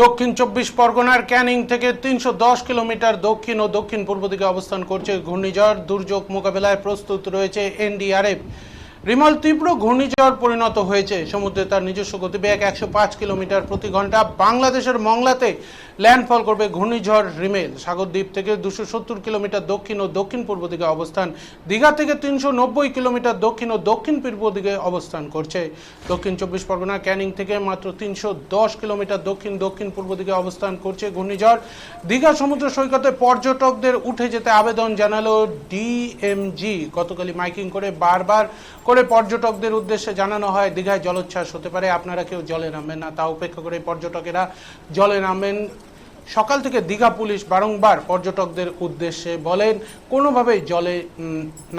দক্ষিণ ২৪ পরগনার ক্যানিং থেকে ৩১০ কিলোমিটার দক্ষিণ ও দক্ষিণ পূর্ব দিকে অবস্থান করছে ঘূর্ণিঝড়। দুর্যোগ মোকাবেলায় প্রস্তুত রয়েছে এনডিআরএফ। রিমল তীব্র ঘূর্ণিঝড় পরিণত হয়েছে। সমুদ্রে তার নিজস্ব গতিবেগ ১০৫ কিলোমিটার প্রতি ঘন্টা। বাংলাদেশের মংলাতে ল্যান্ডফল করবে ঘূর্ণিঝড় রিমেল। সাগরদ্বীপ থেকে ২৭০ কিলোমিটার দক্ষিণ ও দক্ষিণ পূর্ব দিকে অবস্থান। দীঘা থেকে ৩৯০ কিলোমিটার দক্ষিণ ও দক্ষিণ পূর্ব দিকে অবস্থান করছে। দক্ষিণ ২৪ পরগনা ক্যানিং থেকে মাত্র ৩১০ কিলোমিটার দক্ষিণ দক্ষিণ পূর্ব দিকে অবস্থান করছে ঘূর্ণিঝড়। দীঘা সমুদ্র সৈকতে পর্যটকদের উঠে যেতে আবেদন জানালো ডিএমজি। গতকালই মাইকিং করে বারবার করে পর্যটকদের উদ্দেশ্যে জানানো হয় দীঘায় জলোচ্ছ্বাস হতে পারে, আপনারা কেউ জলে নামবেন না। তা উপেক্ষা করে পর্যটকেরা জলে নামবেন। সকাল থেকে দীঘা পুলিশ বারংবার পর্যটকদের উদ্দেশ্যে বলেন কোনোভাবেই জলে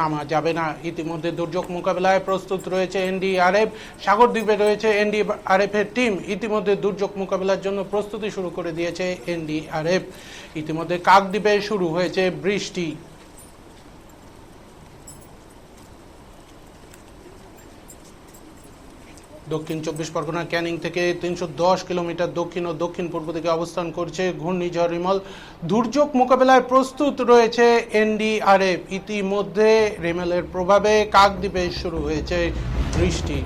নামা যাবে না। ইতিমধ্যে দুর্যোগ মোকাবেলায় প্রস্তুত রয়েছে এনডিআরএফ। সাগরদ্বীপে রয়েছে এনডিআরএফ এর টিম। ইতিমধ্যে দুর্যোগ মোকাবেলার জন্য প্রস্তুতি শুরু করে দিয়েছে এনডিআরএফ। ইতিমধ্যে কাকদ্বীপে শুরু হয়েছে বৃষ্টি। দক্ষিণ ২৪ পরগনা ক্যানিং থেকে ৩১০ কিলোমিটার দক্ষিণ ও দক্ষিণ পূর্ব দিকে অবস্থান করছে ঘূর্ণিঝড় রিমল। দুর্যোগ মোকাবেলায় প্রস্তুত রয়েছে এনডিআরএফ। ইতিমধ্যে রিমেলের প্রভাবে কাকদ্বীপে শুরু হয়েছে বৃষ্টি।